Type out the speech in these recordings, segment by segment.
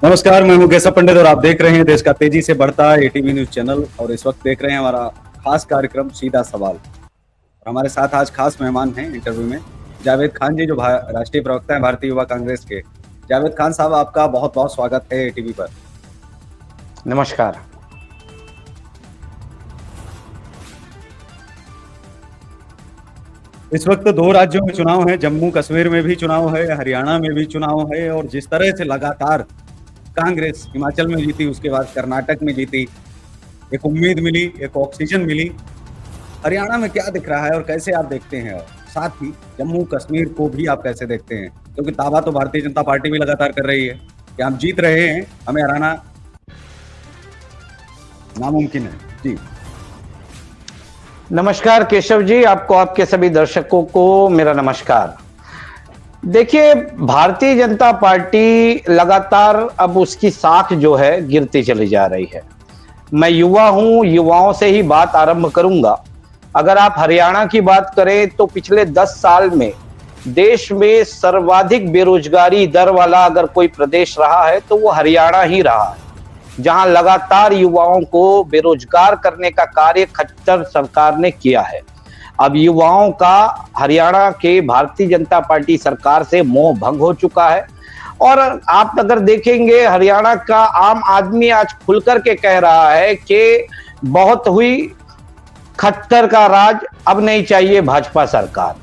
नमस्कार, मैं मुकेश पंडित और आप देख रहे हैं देश का तेजी से बढ़ता एटीवी न्यूज चैनल। और इस वक्त देख रहे हैं हमारा खास कार्यक्रम सीधा सवाल। और हमारे साथ आज खास मेहमान हैं इंटरव्यू में जावेद खान जी, जो राष्ट्रीय प्रवक्ता हैं भारतीय युवा कांग्रेस के। जावेद खान साहब, आपका बहुत बहुत स्वागत है एटीवी पर। नमस्कार। इस वक्त दो राज्यों में चुनाव है, जम्मू कश्मीर में भी चुनाव है, हरियाणा में भी चुनाव है। और जिस तरह से लगातार कांग्रेस हिमाचल में जीती, उसके बाद कर्नाटक में जीती, एक उम्मीद मिली, एक ऑक्सीजन मिली। हरियाणा में क्या दिख रहा है और कैसे आप देखते हैं? और साथ ही जम्मू कश्मीर को भी आप कैसे देखते हैं? क्योंकि दावा तो भारतीय जनता पार्टी भी लगातार कर रही है कि हम जीत रहे हैं, हमें हराना नामुमकिन है। जी नमस्कार केशव जी, आपको, आपके सभी दर्शकों को मेरा नमस्कार। देखिए, भारतीय जनता पार्टी लगातार अब उसकी साख जो है गिरती चली जा रही है। मैं युवा हूं, युवाओं से ही बात आरंभ करूंगा। अगर आप हरियाणा की बात करें तो पिछले 10 साल में देश में सर्वाधिक बेरोजगारी दर वाला अगर कोई प्रदेश रहा है तो वो हरियाणा ही रहा है, जहां लगातार युवाओं को बेरोजगार करने का कार्य खच्चर सरकार ने किया है। अब युवाओं का हरियाणा के भारतीय जनता पार्टी सरकार से मोह भंग हो चुका है। और आप अगर देखेंगे, हरियाणा का आम आदमी आज खुलकर के कह रहा है कि बहुत हुई, खच्चर का राज, अब नहीं चाहिए भाजपा सरकार।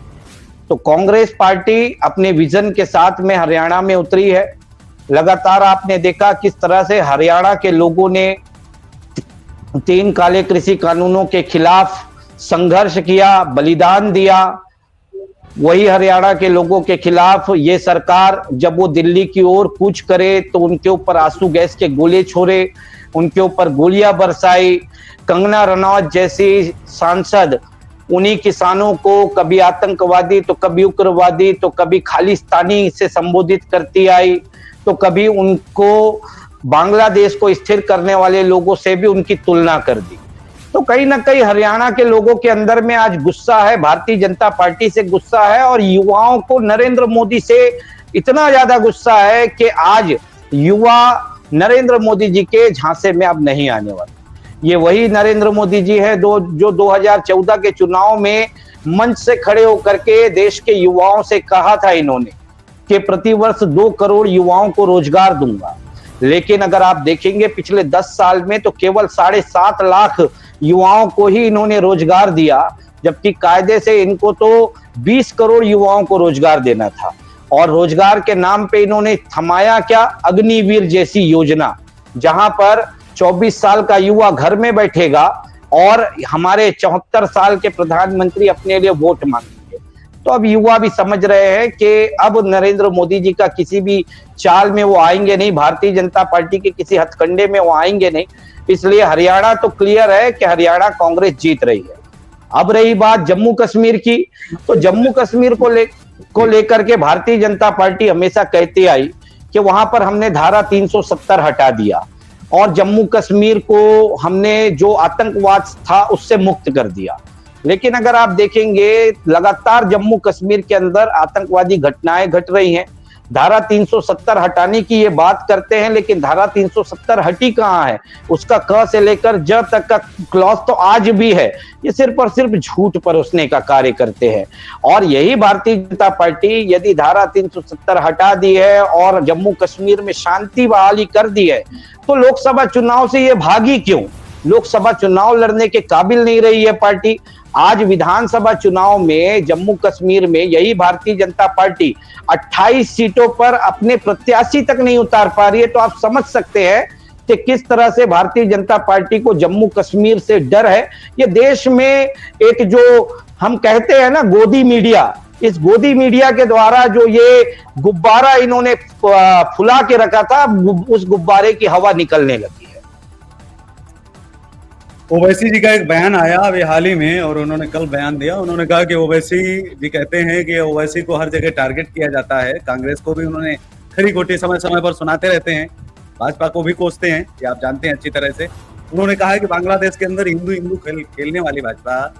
तो कांग्रेस पार्टी अपने विजन के साथ में हरियाणा में उतरी है। लगातार आपने देखा किस तरह से हरियाणा के लोगों ने 3 काले कृषि कानूनों के खिलाफ संघर्ष किया, बलिदान दिया। वही हरियाणा के लोगों के खिलाफ ये सरकार जब वो दिल्ली की ओर कूच करे तो उनके ऊपर आंसू गैस के गोले छोड़े, उनके ऊपर गोलियां बरसाई। कंगना रनौत जैसी सांसद उन्हीं किसानों को कभी आतंकवादी तो कभी उग्रवादी तो कभी खालिस्तानी से संबोधित करती आई, तो कभी उनको बांग्लादेश को स्थिर करने वाले लोगों से भी उनकी तुलना कर दी। तो कहीं ना कहीं हरियाणा के लोगों के अंदर में आज गुस्सा है, भारतीय जनता पार्टी से गुस्सा है। और युवाओं को नरेंद्र मोदी से इतना ज्यादा गुस्सा है कि आज युवा नरेंद्र मोदी जी के झांसे में अब नहीं आने वाले। ये वही नरेंद्र मोदी जी है जो 2014 के चुनाव में मंच से खड़े होकर के देश के युवाओं से कहा था इन्होंने कि प्रतिवर्ष 2 करोड़ युवाओं को रोजगार दूंगा। लेकिन अगर आप देखेंगे पिछले 10 साल में तो केवल 7.5 लाख युवाओं को ही इन्होंने रोजगार दिया, जबकि कायदे से इनको तो 20 करोड़ युवाओं को रोजगार देना था। और रोजगार के नाम पे इन्होंने थमाया क्या? अग्निवीर जैसी योजना, जहां पर 24 साल का युवा घर में बैठेगा और हमारे 74 साल के प्रधानमंत्री अपने लिए वोट मांगेंगे। तो अब युवा भी समझ रहे हैं कि अब नरेंद्र मोदी जी का किसी भी चाल में वो आएंगे नहीं, भारतीय जनता पार्टी के किसी हथकंडे में वो आएंगे नहीं। इसलिए हरियाणा तो क्लियर है कि हरियाणा कांग्रेस जीत रही है। अब रही बात जम्मू कश्मीर की, तो जम्मू कश्मीर को लेकर के भारतीय जनता पार्टी हमेशा कहती आई कि वहां पर हमने धारा 370 हटा दिया और जम्मू कश्मीर को हमने जो आतंकवाद था उससे मुक्त कर दिया। लेकिन अगर आप देखेंगे, लगातार जम्मू कश्मीर के अंदर आतंकवादी घटनाएं घट रही हैं। धारा 370 हटाने की ये बात करते हैं, लेकिन धारा 370 हटी कहां है? उसका क से लेकर ज तक का क्लॉज तो आज भी है। ये सिर्फ और सिर्फ झूठ परोसने का कार्य करते हैं। और यही भारतीय जनता पार्टी यदि धारा 370 हटा दी है और जम्मू कश्मीर में शांति बहाली कर दी है, तो लोकसभा चुनाव से ये भागी क्यों? लोकसभा चुनाव लड़ने के काबिल नहीं रही है पार्टी। आज विधानसभा चुनाव में जम्मू कश्मीर में यही भारतीय जनता पार्टी 28 सीटों पर अपने प्रत्याशी तक नहीं उतार पा रही है। तो आप समझ सकते हैं कि किस तरह से भारतीय जनता पार्टी को जम्मू कश्मीर से डर है। ये देश में एक जो हम कहते हैं ना गोदी मीडिया, इस गोदी मीडिया के द्वारा जो ये गुब्बारा इन्होंने फुला के रखा था, उस गुब्बारे की हवा निकलने लगी है। ओवैसी जी का एक बयान आया अभी हाल ही में, और उन्होंने कल बयान दिया। उन्होंने कहा कि ओवैसी जी कहते हैं कि ओवैसी को हर जगह टारगेट किया जाता है। कांग्रेस को भी उन्होंने खरी खोटी समय समय पर सुनाते रहते हैं, भाजपा को भी कोसते हैं, ये आप जानते हैं अच्छी तरह से। उन्होंने कहा है कि बांग्लादेश के अंदर हिंदू हिंदू खेलने वाली भाजपा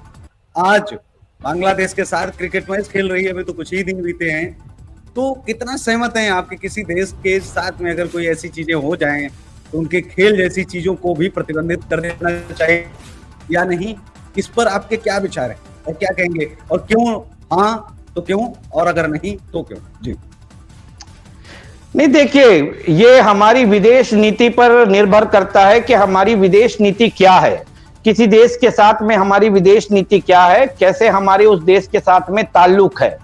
आज बांग्लादेश के साथ क्रिकेट मैच खेल रही है। अभी तो कुछ ही दिन बीते हैं तो कितना सहमत हैं आपके किसी देश के साथ में अगर कोई ऐसी चीजें हो जाएं तो उनके खेल जैसी चीजों को भी प्रतिबंधित कर देना चाहिए या नहीं? इस पर आपके क्या विचार हैं और क्या कहेंगे? और क्यों हाँ तो क्यों, और अगर नहीं तो क्यों? जी। नहीं, देखिए, ये हमारी विदेश नीति पर निर्भर करता है कि हमारी विदेश नीति क्या है, किसी देश के साथ में हमारी विदेश नीति क्या है, कैसे हमारे उस देश के साथ में ताल्लुक है।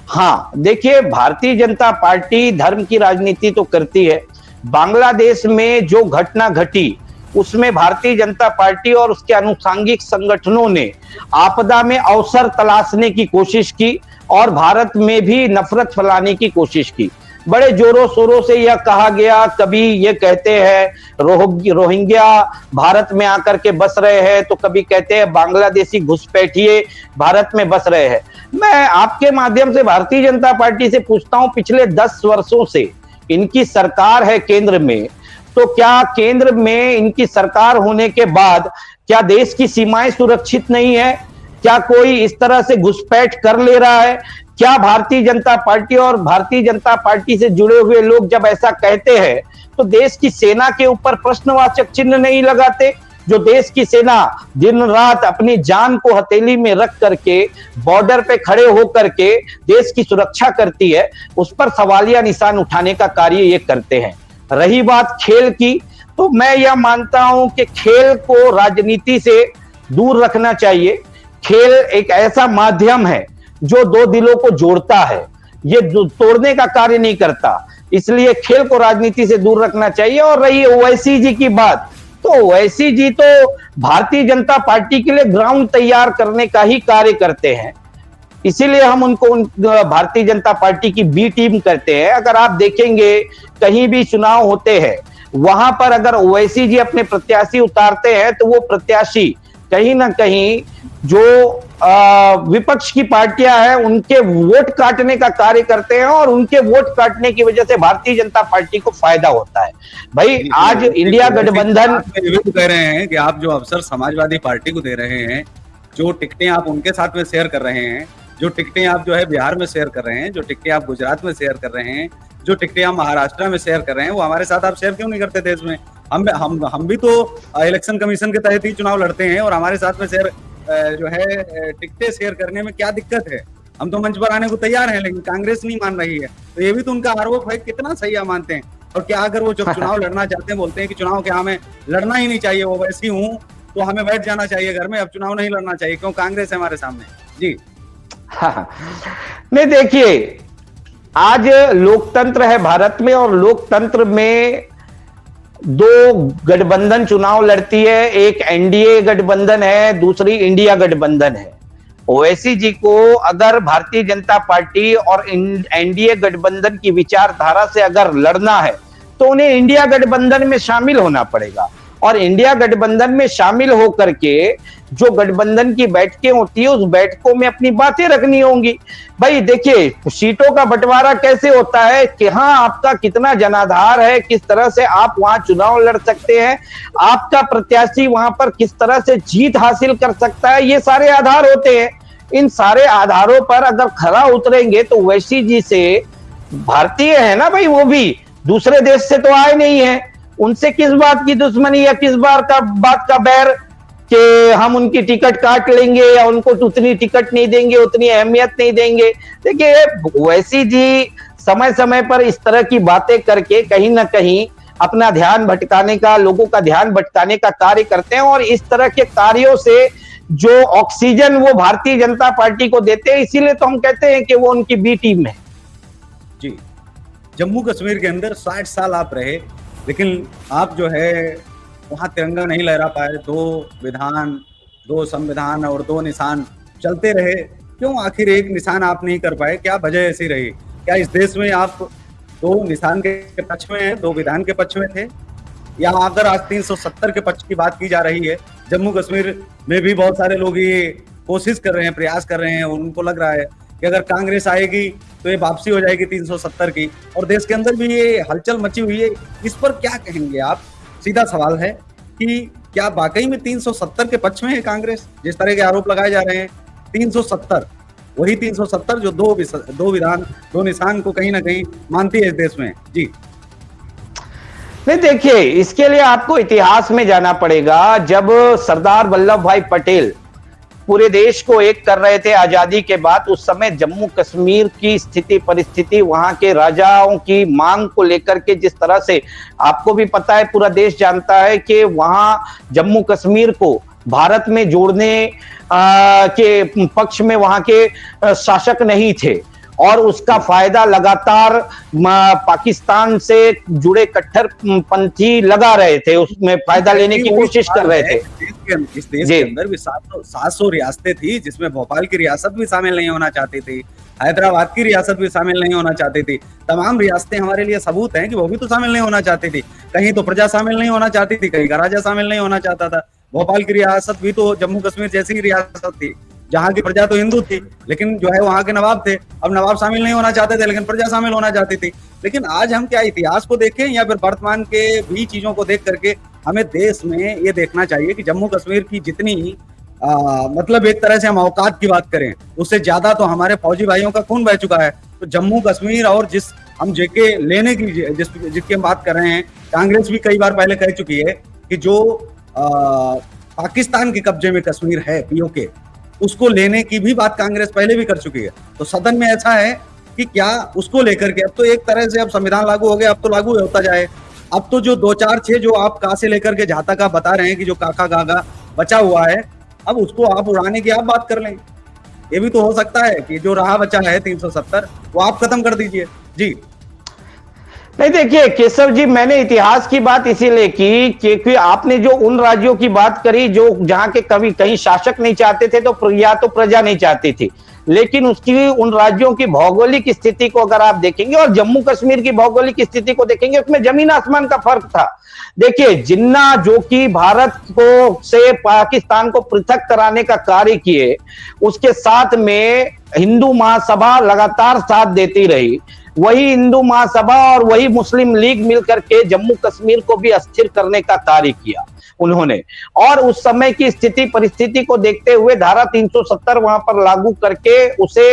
हाँ, देखिए, भारतीय जनता पार्टी धर्म की राजनीति तो करती है। बांग्लादेश में जो घटना घटी, उसमें भारतीय जनता पार्टी और उसके अनुषांगिक संगठनों ने आपदा में अवसर तलाशने की कोशिश की और भारत में भी नफरत फैलाने की कोशिश की। बड़े जोरों शोरों से यह कहा गया, कभी ये कहते हैं रोहिंग्या भारत में आकर के बस रहे हैं, तो कभी कहते हैं बांग्लादेशी घुसपैठिए भारत में बस रहे हैं। मैं आपके माध्यम से भारतीय जनता पार्टी से पूछता हूं, पिछले 10 वर्षों से इनकी सरकार है केंद्र में, तो क्या केंद्र में इनकी सरकार होने के बाद क्या देश की सीमाएं सुरक्षित नहीं है? क्या कोई इस तरह से घुसपैठ कर ले रहा है? क्या भारतीय जनता पार्टी और भारतीय जनता पार्टी से जुड़े हुए लोग जब ऐसा कहते हैं तो देश की सेना के ऊपर प्रश्नवाचक चिन्ह नहीं लगाते? जो देश की सेना दिन रात अपनी जान को हथेली में रख करके बॉर्डर पे खड़े होकर के देश की सुरक्षा करती है, उस पर सवालिया निशान उठाने का कार्य ये करते हैं। रही बात खेल की, तो मैं यह मानता हूं कि खेल को राजनीति से दूर रखना चाहिए। खेल एक ऐसा माध्यम है जो दो दिलों को जोड़ता है, ये तोड़ने का कार्य नहीं करता, इसलिए खेल को राजनीति से दूर रखना चाहिए। और रही ओवैसी जी की बात, तो ओवैसी जी तो भारतीय जनता पार्टी के लिए ग्राउंड तैयार करने का ही कार्य करते हैं, इसीलिए हम उनको भारतीय जनता पार्टी की बी टीम करते हैं। अगर आप देखेंगे कहीं भी चुनाव होते हैं, वहां पर अगर ओवैसी जी अपने प्रत्याशी उतारते हैं तो वो प्रत्याशी कहीं ना कहीं जो विपक्ष की पार्टियां हैं उनके वोट काटने का कार्य करते हैं, और उनके वोट काटने की वजह से भारतीय जनता पार्टी को फायदा होता है। भाई, आज इंडिया गठबंधन ये भी कह रहे हैं कि आप जो अवसर समाजवादी पार्टी को दे रहे हैं, जो टिकटें आप उनके साथ में शेयर कर रहे हैं, जो टिकटें आप जो है बिहार में शेयर कर रहे हैं, जो टिकटें आप गुजरात में शेयर कर रहे हैं, जो टिकटें आप महाराष्ट्र में शेयर कर रहे हैं, वो हमारे साथ आप शेयर क्यों नहीं करते देश में? हम भी तो इलेक्शन कमीशन के तहत ही चुनाव लड़ते हैं, और हमारे साथ में शेयर जो है टिकटें शेयर करने में क्या दिक्कत है? हम तो मंच पर आने को तैयार हैं, लेकिन कांग्रेस नहीं मान रही है। तो ये भी तो उनका आरोप है, कितना सही आप मानते हैं? और क्या अगर वो जब चुनाव लड़ना चाहते हैं, बोलते हैं कि चुनाव क्या हमें लड़ना ही नहीं चाहिए, वो वैसी हूँ तो हमें बैठ जाना चाहिए घर में, अब चुनाव नहीं लड़ना चाहिए, क्यों? कांग्रेस है हमारे सामने। जी। हाँ, नहीं, देखिए, आज लोकतंत्र है भारत में, और लोकतंत्र में दो गठबंधन चुनाव लड़ती है, एक एनडीए गठबंधन है, दूसरी इंडिया गठबंधन है। ओवैसी जी को अगर भारतीय जनता पार्टी और एनडीए गठबंधन की विचारधारा से अगर लड़ना है तो उन्हें इंडिया गठबंधन में शामिल होना पड़ेगा, और इंडिया गठबंधन में शामिल होकर के जो गठबंधन की बैठकें होती है उस बैठकों में अपनी बातें रखनी होंगी। भाई देखिए, सीटों का बंटवारा कैसे होता है कि हाँ, आपका कितना जनाधार है, किस तरह से आप वहां चुनाव लड़ सकते हैं, आपका प्रत्याशी वहां पर किस तरह से जीत हासिल कर सकता है, ये सारे आधार होते हैं। इन सारे आधारों पर अगर खरा उतरेंगे तो ओवैसी जी से, भारतीय है ना भाई, वो भी दूसरे देश से तो आए नहीं है, उनसे किस बात की दुश्मनी या किस बात का बैर कि हम उनकी टिकट काट लेंगे या उनको उतनी टिकट नहीं देंगे, उतनी अहमियत नहीं देंगे। देखिए, ओवैसी जी समय समय पर इस तरह की बातें करके कहीं ना कहीं अपना ध्यान भटकाने का, लोगों का ध्यान भटकाने का कार्य करते हैं, और इस तरह के कार्यों से जो ऑक्सीजन वो भारतीय जनता पार्टी को देते हैं, इसीलिए तो हम कहते हैं कि वो उनकी बी टीम है। जी। जम्मू कश्मीर के अंदर 60 साल आप रहे, लेकिन आप जो है वहां तिरंगा नहीं लहरा पाए। 2 विधान, 2 संविधान और 2 निशान चलते रहे, क्यों आखिर एक निशान आप नहीं कर पाए? क्या वजह ऐसी रही? क्या इस देश में आप 2 निशान के पक्ष में हैं, 2 विधान के पक्ष में थे, या अगर आज 370 के पक्ष की बात की जा रही है? जम्मू कश्मीर में भी बहुत सारे लोग ये कोशिश कर रहे हैं, प्रयास कर रहे हैं, उनको लग रहा है कि अगर कांग्रेस आएगी तो ये वापसी हो जाएगी 370 की, और देश के अंदर भी ये हलचल मची हुई है। इस पर क्या कहेंगे आप? सीधा सवाल है कि क्या वाकई में 370 के पक्ष में है कांग्रेस? जिस तरह के आरोप लगाए जा रहे हैं, 370 वही 370 जो दो निशान को कहीं ना कहीं मानती है इस देश में। जी नहीं, देखिए, इसके लिए आपको इतिहास में जाना पड़ेगा। जब सरदार वल्लभ भाई पटेल पूरे देश को एक कर रहे थे आजादी के बाद, उस समय जम्मू कश्मीर की स्थिति परिस्थिति, वहां के राजाओं की मांग को लेकर के जिस तरह से, आपको भी पता है, पूरा देश जानता है कि वहां जम्मू कश्मीर को भारत में जोड़ने के पक्ष में वहां के शासक नहीं थे, और उसका फायदा लगातार पाकिस्तान से जुड़े कट्टरपंथी लगा रहे थे, उसमें फायदा लेने की कोशिश कर रहे थे। इस देश के अंदर भी 700 रियासतें थी, जिसमें भोपाल की रियासत भी शामिल नहीं होना चाहती थी, हैदराबाद की रियासत भी शामिल नहीं होना चाहती थी। तमाम रियासतें हमारे लिए सबूत हैं कि वो भी तो शामिल नहीं होना चाहती थी। कहीं तो प्रजा शामिल नहीं होना चाहती थी, कहीं का राजा शामिल नहीं होना चाहता था। भोपाल की रियासत भी तो जम्मू कश्मीर जैसी ही रियासत थी, जहां की प्रजा तो हिंदू थी, लेकिन जो है वहां के नवाब थे। अब नवाब शामिल नहीं होना चाहते थे, लेकिन प्रजा शामिल होना चाहती थी। लेकिन आज हम क्या इतिहास को देखें या फिर वर्तमान के भी चीजों को देख करके हमें देश में ये देखना चाहिए कि जम्मू कश्मीर की जितनी मतलब एक तरह से हम औकात की बात करें, उससे ज्यादा तो हमारे फौजी भाइयों का खून बह चुका है। तो जम्मू कश्मीर और जिस हम जेके लेने की जिसकी हम बात कर रहे हैं, कांग्रेस भी कई बार पहले कह चुकी है कि जो पाकिस्तान के कब्जे में कश्मीर है, पीओके, उसको लेने की भी बात कांग्रेस पहले भी कर चुकी है। तो सदन में ऐसा है कि क्या उसको लेकर के अब तो एक तरह से अब संविधान लागू हो गया, अब तो लागू होता जाए। अब तो जो 2 4 6 जो आप का से लेकर के जहां तक आप बता रहे हैं कि जो काका गागा बचा हुआ है, अब उसको आप उड़ाने की आप बात कर लें। ये भी तो हो सकता है कि जो रहा बचा है 370 वो आप खत्म कर दीजिए। जी नहीं, देखिए केशव जी, मैंने इतिहास की बात इसीलिए की क्योंकि आपने जो उन राज्यों की बात करी जो जहां के कभी कहीं शासक नहीं चाहते थे, तो या तो प्रजा नहीं चाहती थी, लेकिन उसकी उन राज्यों की भौगोलिक स्थिति को अगर आप देखेंगे और जम्मू कश्मीर की भौगोलिक स्थिति को देखेंगे, उसमें जमीन आसमान का फर्क था। देखिए, जिन्ना जो कि भारत को से पाकिस्तान को पृथक कराने का कार्य किए, उसके साथ में हिंदू महासभा लगातार साथ देती रही। वही हिंदू महासभा और वही मुस्लिम लीग मिलकर के जम्मू कश्मीर को भी अस्थिर करने का कार्य किया उन्होंने, और उस समय की स्थिति परिस्थिति को देखते हुए धारा 370 वहां पर लागू करके उसे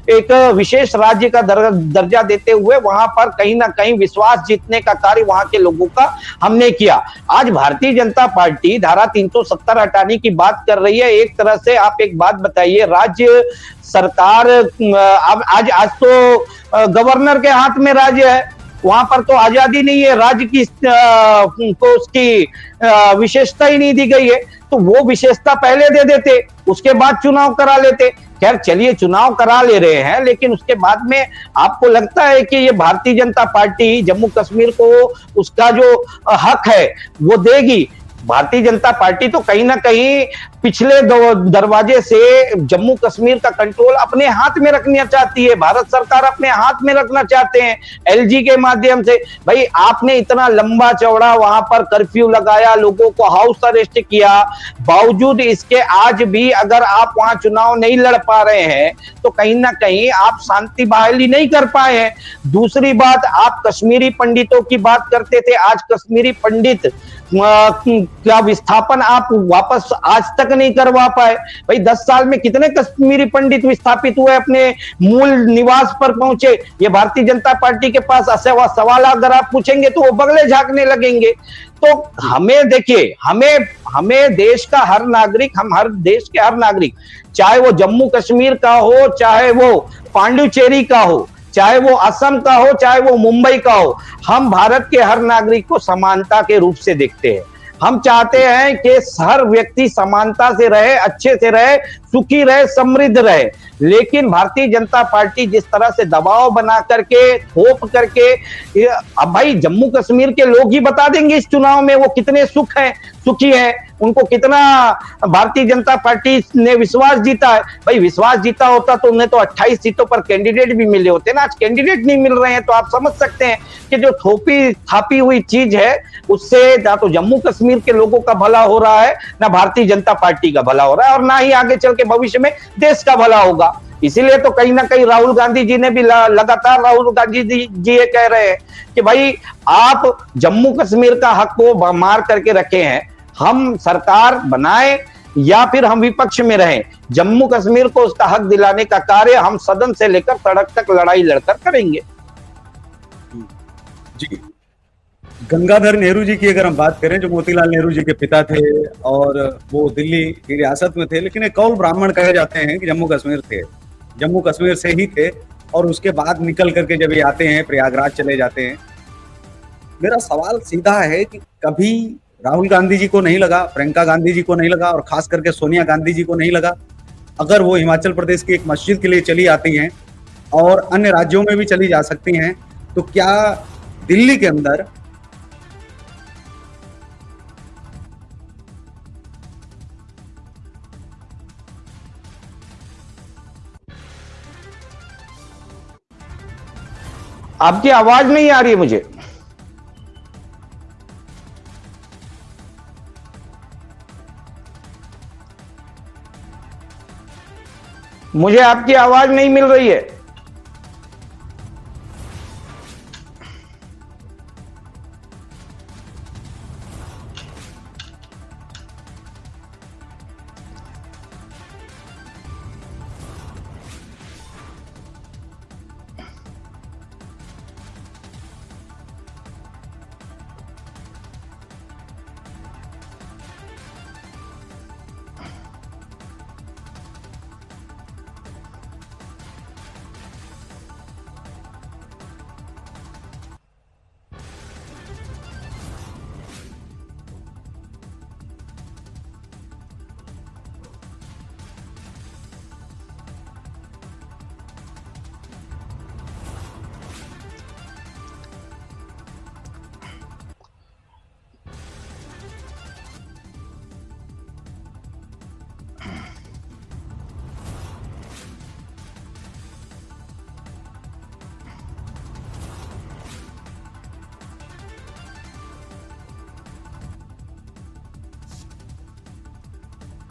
एक विशेष राज्य का दर्जा देते हुए वहां पर कहीं ना कहीं विश्वास जीतने का कार्य वहां के लोगों का हमने किया। आज भारतीय जनता पार्टी धारा 370 हटाने की बात कर रही है। एक तरह से आप एक बात बताइए, राज्य सरकार अब आज तो गवर्नर के हाथ में राज्य है, वहां पर तो आजादी नहीं है, राज्य की को उसकी विशेषता ही नहीं दी गई है। तो वो विशेषता पहले दे देते, उसके बाद चुनाव करा लेते। खैर चलिए, चुनाव करा ले रहे हैं, लेकिन उसके बाद में आपको लगता है कि ये भारतीय जनता पार्टी जम्मू कश्मीर को उसका जो हक है वो देगी? भारतीय जनता पार्टी तो कहीं ना कहीं पिछले दरवाजे से जम्मू कश्मीर का कंट्रोल अपने हाथ में रखना चाहती है, भारत सरकार अपने हाथ में रखना चाहते हैं एलजी के माध्यम से। भाई, आपने इतना लंबा चौड़ा वहां पर कर्फ्यू लगाया, लोगों को हाउस अरेस्ट किया, बावजूद इसके आज भी अगर आप वहां चुनाव नहीं लड़ पा रहे हैं तो कहीं ना कहीं आप शांति बहाली नहीं कर पाए हैं। दूसरी बात, आप कश्मीरी पंडितों की बात करते थे, आज कश्मीरी पंडित का विस्थापन आप वापस आज तक नहीं करवा पाए। भाई, 10 साल में कितने कश्मीरी पंडित विस्थापित हुए, अपने मूल निवास पर पहुंचे? ये भारतीय जनता पार्टी के पास सवाल अगर आप पूछेंगे तो वो बगले झांकने लगेंगे। तो हमें देखिए, हमें देश का हर नागरिक, हम हर देश के हर नागरिक, चाहे वो जम्मू कश्मीर का हो, चाहे वो पांडुचेरी का हो, चाहे वो असम का हो, चाहे वो मुंबई का हो, हम भारत के हर नागरिक को समानता के रूप से देखते हैं। हम चाहते हैं कि हर व्यक्ति समानता से रहे, अच्छे से रहे, सुखी रहे, समृद्ध रहे। लेकिन भारतीय जनता पार्टी जिस तरह से दबाव बना करके, थोप करके, अब भाई जम्मू कश्मीर के लोग ही बता देंगे इस चुनाव में वो कितने सुखी हैं, उनको कितना भारतीय जनता पार्टी ने विश्वास जीता है। भाई, विश्वास जीता होता तो उन्हें तो 28 सीटों पर कैंडिडेट भी मिले होते ना। आज कैंडिडेट नहीं मिल रहे हैं, तो आप समझ सकते हैं कि जो थापी हुई चीज है, उससे ना तो जम्मू कश्मीर के लोगों का भला हो रहा है, ना भारतीय जनता पार्टी का भला हो रहा है, और ना ही आगे चल के भविष्य में देश का भला होगा। इसीलिए तो कहीं ना कहीं राहुल गांधी जी ने भी लगातार राहुल गांधी जी ये कह रहे हैं कि भाई, आप जम्मू कश्मीर का हक को मार करके रखे हैं, हम सरकार बनाए, या फिर हम विपक्ष में रहें, जम्मू कश्मीर को उसका हक दिलाने का कार्य हम सदन से लेकर सड़क तक लड़ाई लड़कर करेंगे। जी, गंगाधर नेहरू जी की अगर हम बात करें, जो मोतीलाल नेहरू जी के पिता थे और वो दिल्ली की रियासत में थे, लेकिन एक कौल ब्राह्मण कहे जाते हैं कि जम्मू कश्मीर थे, जम्मू कश्मीर से ही थे और उसके बाद निकल करके जब ये आते हैं प्रयागराज चले जाते हैं। मेरा सवाल सीधा है कि कभी राहुल गांधी जी को नहीं लगा, प्रियंका गांधी जी को नहीं लगा और खास करके सोनिया गांधी जी को नहीं लगा, अगर वो हिमाचल प्रदेश की एक मस्जिद के लिए चली आती हैं और अन्य राज्यों में भी चली जा सकती हैं, तो क्या दिल्ली के अंदर आपकी आवाज नहीं आ रही है मुझे। मुझे आपकी आवाज नहीं मिल रही है।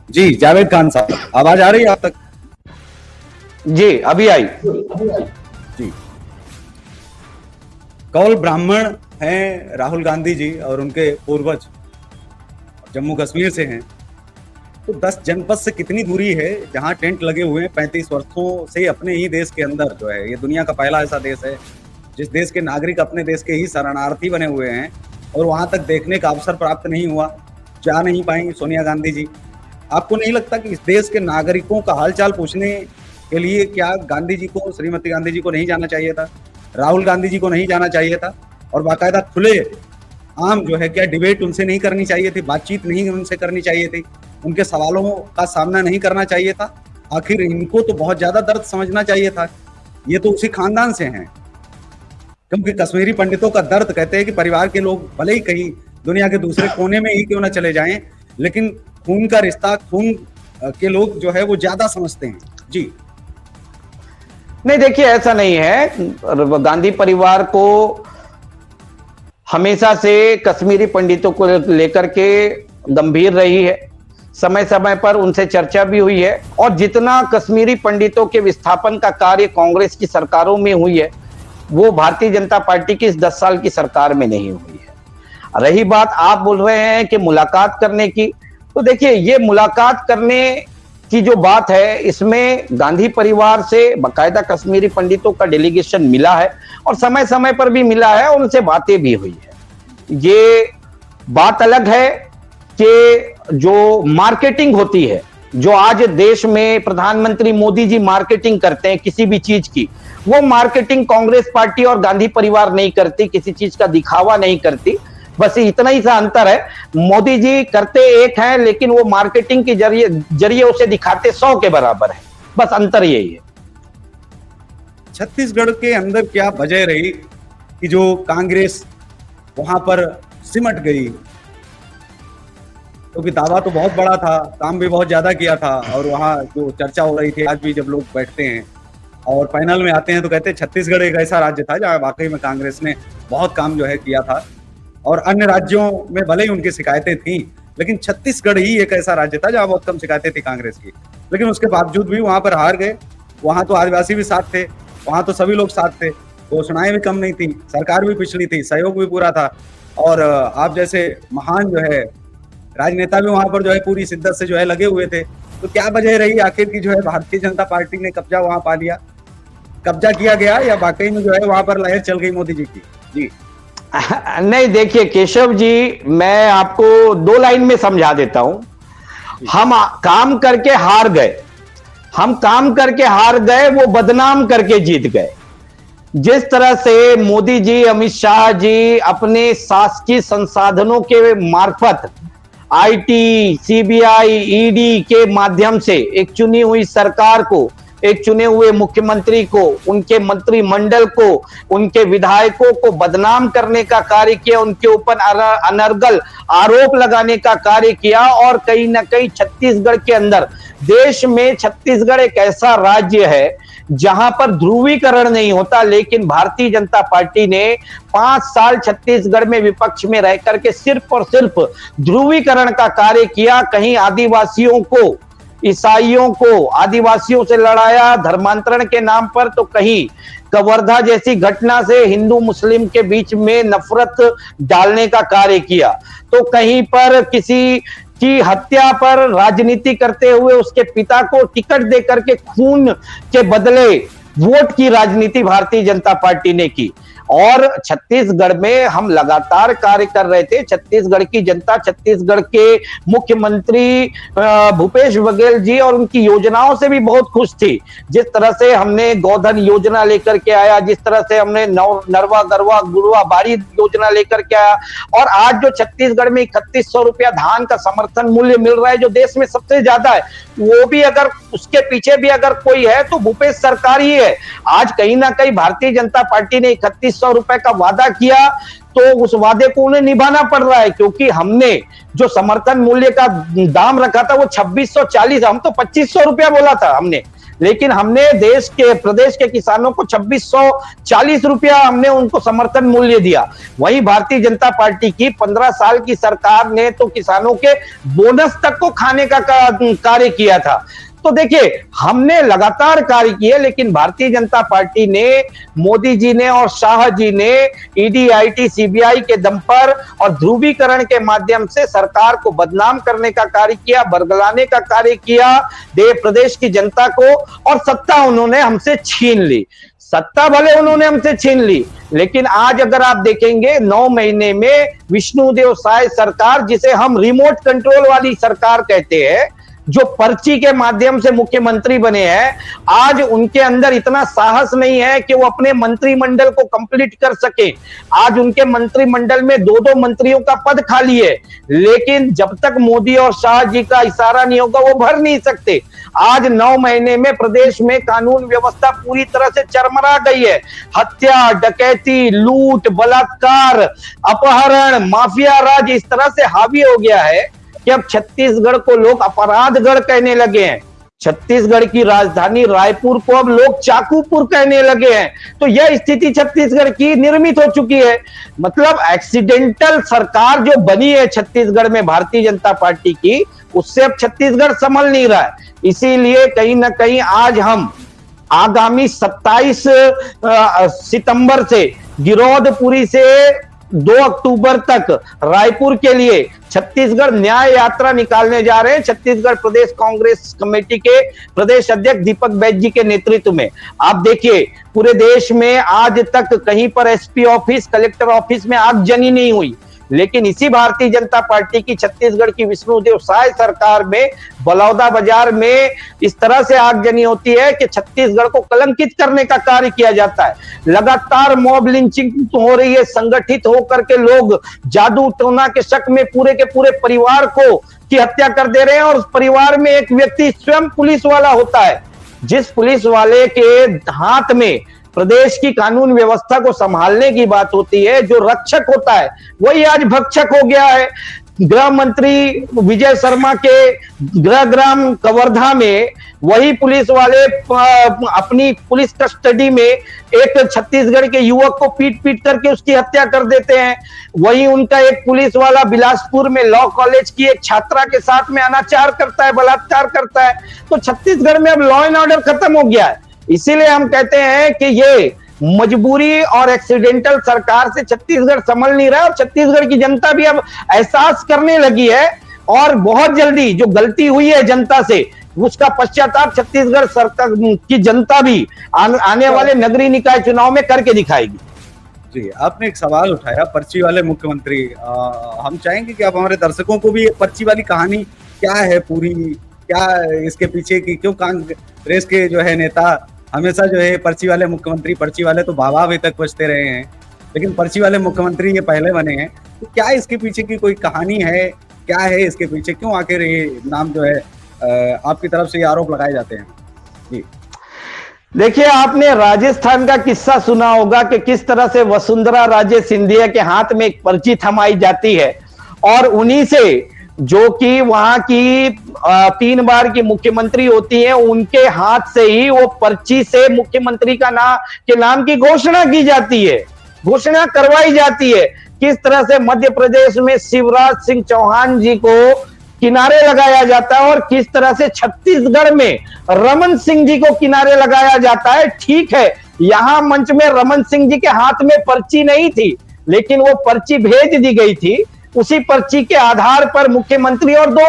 जी जावेद खान साहब, आवाज आ रही है आप तक? जी अभी आई। जी, कौल ब्राह्मण हैं राहुल गांधी जी और उनके पूर्वज जम्मू कश्मीर से हैं, तो 10 जनपद से कितनी दूरी है जहां टेंट लगे हुए हैं 35 वर्षों से अपने ही देश के अंदर। जो है ये दुनिया का पहला ऐसा देश है जिस देश के नागरिक अपने देश के ही शरणार्थी बने हुए हैं और वहां तक देखने का अवसर प्राप्त नहीं हुआ, जा नहीं पाई सोनिया गांधी जी। आपको नहीं लगता कि इस देश के नागरिकों का हालचाल पूछने के लिए क्या गांधी जी को, श्रीमती गांधी जी को नहीं जाना चाहिए था, राहुल गांधी जी को नहीं जाना चाहिए था और बाकायदा खुले आम जो है क्या डिबेट उनसे नहीं करनी चाहिए थी, बातचीत नहीं उनसे करनी चाहिए थी, उनके सवालों का सामना नहीं करना चाहिए था? आखिर इनको तो बहुत ज्यादा दर्द समझना चाहिए था, ये तो उसी खानदान से हैं। क्योंकि कश्मीरी पंडितों का दर्द कहते हैं कि परिवार के लोग भले ही कहीं दुनिया के दूसरे कोने में ही क्यों ना चले जाएं, लेकिन खून का रिश्ता, खून के लोग जो है वो ज्यादा समझते हैं। जी नहीं, देखिए ऐसा नहीं है। गांधी परिवार को हमेशा से कश्मीरी पंडितों को लेकर के गंभीर रही है, समय समय पर उनसे चर्चा भी हुई है और जितना कश्मीरी पंडितों के विस्थापन का कार्य कांग्रेस की सरकारों में हुई है वो भारतीय जनता पार्टी की इस 10 साल की सरकार में नहीं हुई है। रही बात आप बोल रहे हैं कि मुलाकात करने की, तो देखिए ये मुलाकात करने की जो बात है इसमें गांधी परिवार से बाकायदा कश्मीरी पंडितों का डेलीगेशन मिला है और समय समय पर भी मिला है और उनसे बातें भी हुई है। ये बात अलग है कि जो मार्केटिंग होती है, जो आज देश में प्रधानमंत्री मोदी जी मार्केटिंग करते हैं किसी भी चीज की, वो मार्केटिंग कांग्रेस पार्टी और गांधी परिवार नहीं करती, किसी चीज का दिखावा नहीं करती। बस इतना ही सा अंतर है, मोदी जी करते एक हैं लेकिन वो मार्केटिंग के जरिए उसे दिखाते 100 के बराबर है। बस अंतर यही है। छत्तीसगढ़ के अंदर क्या वजह रही कि जो कांग्रेस वहां पर सिमट गई? क्योंकि दावा तो बहुत बड़ा था, काम भी बहुत ज्यादा किया था और वहां जो चर्चा हो रही थी, आज भी जब लोग बैठते हैं और पैनल में आते हैं तो कहते हैं छत्तीसगढ़ एक ऐसा राज्य था जहां वाकई में कांग्रेस ने बहुत काम जो है किया था और अन्य राज्यों में भले ही उनकी शिकायतें थी, लेकिन छत्तीसगढ़ ही एक ऐसा राज्य था जहां बहुत कम शिकायतें थी कांग्रेस की। लेकिन उसके बावजूद भी वहां पर हार गए। वहां तो आदिवासी भी साथ थे, वहां तो सभी लोग साथ थे, घोषणाएं भी कम नहीं थी, सरकार भी पिछड़ी थी, सहयोग भी पूरा था और आप जैसे महान जो है राजनेता भी वहां पर जो है पूरी शिद्दत से जो है लगे हुए थे। तो क्या वजह रही आखिर की जो है भारतीय जनता पार्टी ने कब्जा वहां पा लिया, कब्जा किया गया, या वाकई में जो है वहां पर लहर चल गई मोदी जी की? जी नहीं, देखिए केशव जी, मैं आपको दो लाइन में समझा देता हूं। हम काम करके हार गए, हम काम करके हार गए, वो बदनाम करके जीत गए। जिस तरह से मोदी जी, अमित शाह जी अपने शासकीय संसाधनों के मार्फत आईटी, सीबीआई, ईडी के माध्यम से एक चुनी हुई सरकार को, एक चुने हुए मुख्यमंत्री को, उनके मंत्रिमंडल को, उनके विधायकों को बदनाम करने का कार्य किया, उनके ऊपर अनर्गल आरोप लगाने का कार्य किया। और कहीं ना कहीं छत्तीसगढ़ के अंदर, देश में छत्तीसगढ़ एक ऐसा राज्य है जहां पर ध्रुवीकरण नहीं होता, लेकिन भारतीय जनता पार्टी ने 5 साल छत्तीसगढ़ में विपक्ष में रह करके सिर्फ और सिर्फ ध्रुवीकरण का कार्य किया। कहीं आदिवासियों को, ईसाइयों को, आदिवासियों से लड़ाया धर्मांतरण के नाम पर, तो कहीं कवर्धा जैसी घटना से हिंदू मुस्लिम के बीच में नफरत डालने का कार्य किया, तो कहीं पर किसी की हत्या पर राजनीति करते हुए उसके पिता को टिकट देकर के खून के बदले वोट की राजनीति भारतीय जनता पार्टी ने की। और छत्तीसगढ़ में हम लगातार कार्य कर रहे थे। छत्तीसगढ़ की जनता, छत्तीसगढ़ के मुख्यमंत्री भूपेश बघेल जी और उनकी योजनाओं से भी बहुत खुश थी। जिस तरह से हमने गोधन योजना लेकर के आया, जिस तरह से हमने नरवा गरवा गुरुआ बाड़ी योजना लेकर के आया, और आज जो छत्तीसगढ़ में 3100 रुपया धान का समर्थन मूल्य मिल रहा है, जो देश में सबसे ज्यादा है, वो भी अगर उसके पीछे भी अगर कोई है तो भूपेश सरकार ही है। आज कहीं ना कहीं भारतीय जनता पार्टी ने 3100 रुपए का वादा किया, तो उस वादे को उन्हें निभाना पड़ रहा है, क्योंकि हमने जो समर्थन मूल्य का दाम रखा था वो 2640, हम तो 2500 रुपया बोला था हमने, लेकिन हमने देश के, प्रदेश के किसानों को 2640 रुपया हमने उनको समर्थन मूल्य दिया। वहीं भारतीय जनता पार्टी की 15 साल की सरकार ने तो किसानों के बोनस तक को खाने का कार्य किया था। तो देखिए, हमने लगातार कार्य किए, लेकिन भारतीय जनता पार्टी ने, मोदी जी ने और शाह जी ने ईडी, आईटी, सीबीआई के दम पर और ध्रुवीकरण के माध्यम से सरकार को बदनाम करने का कार्य किया, बरगलाने का कार्य किया प्रदेश की जनता को, और सत्ता उन्होंने हमसे छीन ली। सत्ता भले उन्होंने हमसे छीन ली, लेकिन आज अगर आप देखेंगे 9 महीने में विष्णुदेव साय सरकार, जिसे हम रिमोट कंट्रोल वाली सरकार कहते हैं, जो पर्ची के माध्यम से मुख्यमंत्री बने हैं, आज उनके अंदर इतना साहस नहीं है कि वो अपने मंत्रिमंडल को कंप्लीट कर सके। आज उनके मंत्रिमंडल में 2-2 मंत्रियों का पद खाली है, लेकिन जब तक मोदी और शाह जी का इशारा नहीं होगा वो भर नहीं सकते। आज 9 महीने में प्रदेश में कानून व्यवस्था पूरी तरह से चरमरा गई है। हत्या, डकैती, लूट, बलात्कार, अपहरण, माफिया राज इस तरह से हावी हो गया है कि अब छत्तीसगढ़ को लोग अपराधगढ़ कहने लगे हैं। छत्तीसगढ़ की राजधानी रायपुर को अब लोग चाकूपुर कहने लगे हैं। तो यह स्थिति छत्तीसगढ़ की निर्मित हो चुकी है। मतलब एक्सीडेंटल सरकार जो बनी है छत्तीसगढ़ में भारतीय जनता पार्टी की, उससे अब छत्तीसगढ़ संभल नहीं रहा है। इसीलिए कहीं ना कहीं आज हम आगामी 27 सितंबर से गिरौदपुरी से 2 अक्टूबर तक रायपुर के लिए छत्तीसगढ़ न्याय यात्रा निकालने जा रहे हैं, छत्तीसगढ़ प्रदेश कांग्रेस कमेटी के प्रदेश अध्यक्ष दीपक बैज जी के नेतृत्व में। आप देखिए, पूरे देश में आज तक कहीं पर एसपी ऑफिस, कलेक्टर ऑफिस में आगजनी नहीं हुई, लेकिन इसी भारतीय जनता पार्टी की छत्तीसगढ़ की विष्णुदेव साय सरकार में बलौदा बाजार में इस तरह से आगजनी होती है कि छत्तीसगढ़ को कलंकित करने का कार्य किया जाता है। लगातार मॉब लिंचिंग हो रही है, संगठित होकर के लोग जादू टोना के शक में पूरे के पूरे परिवार को की हत्या कर दे रहे हैं, और उस परिवार में एक व्यक्ति स्वयं पुलिस वाला होता है। जिस पुलिस वाले के हाथ में प्रदेश की कानून व्यवस्था को संभालने की बात होती है, जो रक्षक होता है, वही आज भक्षक हो गया है। गृह मंत्री विजय शर्मा के गृह ग्राम कवर्धा में वही पुलिस वाले अपनी पुलिस कस्टडी में एक छत्तीसगढ़ के युवक को पीट पीट करके उसकी हत्या कर देते हैं। वही उनका एक पुलिस वाला बिलासपुर में लॉ कॉलेज की एक छात्रा के साथ में अनाचार करता है, बलात्कार करता है। तो छत्तीसगढ़ में अब लॉ एंड ऑर्डर खत्म हो गया है। इसीलिए हम कहते हैं कि ये मजबूरी और एक्सीडेंटल सरकार से छत्तीसगढ़ संभल नहीं रहा है, और छत्तीसगढ़ की जनता भी अब एहसास करने लगी है और बहुत जल्दी जो गलती हुई है जनता से उसका पश्चाताप छत्तीसगढ़ सरकार की जनता भी आने वाले नगरीय निकाय चुनाव में करके दिखाएगी। जी, आपने एक सवाल उठाया पर्ची वाले मुख्यमंत्री। हम चाहेंगे कि आप हमारे दर्शकों को भी ये पर्ची वाली कहानी क्या है पूरी, क्या इसके पीछे की, क्यों कांग्रेस के जो है नेता हमेशा जो है पर्ची वाले मुख्यमंत्री, पर्ची वाले तो बाबा अभी तक बचते रहे हैं, लेकिन पर्ची वाले मुख्यमंत्री ये पहले बने हैं। तो क्या इसके पीछे की कोई कहानी है, क्या है इसके पीछे, क्यों आखिर ये नाम जो है आपकी तरफ से ये आरोप लगाए जाते हैं? जी देखिए, आपने राजस्थान का किस्सा सुना होगा कि किस तरह से वसुंधरा राजे सिंधिया के हाथ में एक पर्ची थमाई जाती है और उन्हीं से जो कि वहां की 3 बार की मुख्यमंत्री होती है, उनके हाथ से ही वो पर्ची से मुख्यमंत्री के नाम की घोषणा की जाती है, घोषणा करवाई जाती है। किस तरह से मध्य प्रदेश में शिवराज सिंह चौहान जी को किनारे लगाया जाता है और किस तरह से छत्तीसगढ़ में रमन सिंह जी को किनारे लगाया जाता है। ठीक है, यहां मंच में रमन सिंह जी के हाथ में पर्ची नहीं थी, लेकिन वो पर्ची भेज दी गई थी। उसी पर्ची के आधार पर मुख्यमंत्री और 2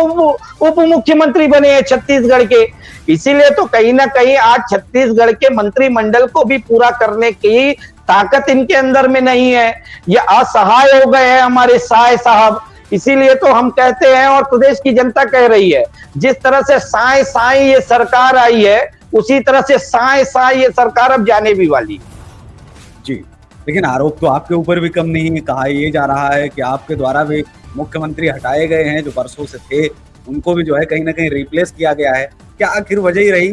उप मुख्यमंत्री बने हैं छत्तीसगढ़ के। इसीलिए तो कहीं ना कहीं आज छत्तीसगढ़ के मंत्रिमंडल को भी पूरा करने की ताकत इनके अंदर में नहीं है। ये असहाय हो गए हैं हमारे साय साहब। इसीलिए तो हम कहते हैं और प्रदेश की जनता कह रही है, जिस तरह से साय साय ये सरकार आई है, उसी तरह से साय साय ये सरकार अब जाने भी वाली। जी, लेकिन आरोप तो आपके ऊपर भी कम नहीं है। कहा ये जा रहा है कि आपके द्वारा भी मुख्यमंत्री हटाए गए हैं जो वर्षों से थे, उनको भी जो है कहीं ना कहीं रिप्लेस किया गया है। क्या आखिर वजह ही रही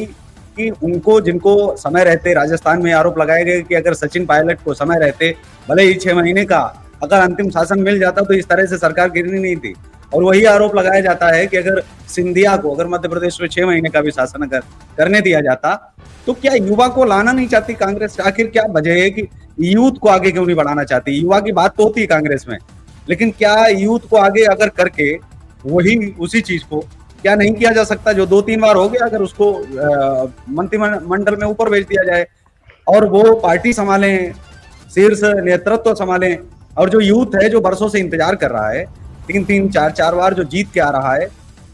कि उनको, जिनको समय रहते राजस्थान में आरोप लगाए गए कि अगर सचिन पायलट को समय रहते भले ही 6 महीने का अगर अंतिम शासन मिल जाता तो इस तरह से सरकार गिरनी नहीं थी। और वही आरोप लगाया जाता है कि अगर सिंधिया को अगर मध्य प्रदेश में 6 महीने का भी शासन अगर करने दिया जाता तो क्या युवा को लाना नहीं चाहती कांग्रेस? आखिर क्या वजह है कि यूथ को आगे क्यों नहीं बढ़ाना चाहती? युवा की बात तो होती है कांग्रेस में, लेकिन क्या यूथ को आगे अगर करके वही उसी चीज को क्या नहीं किया जा सकता जो 2-3 बार हो गया, अगर उसको मंत्रिमंडल में ऊपर भेज दिया जाए और वो पार्टी संभाले, शीर्ष नेतृत्व संभाले, और जो यूथ है जो बरसों से इंतजार कर रहा है, 3-3, 4-4 बार जो जीत के आ रहा है,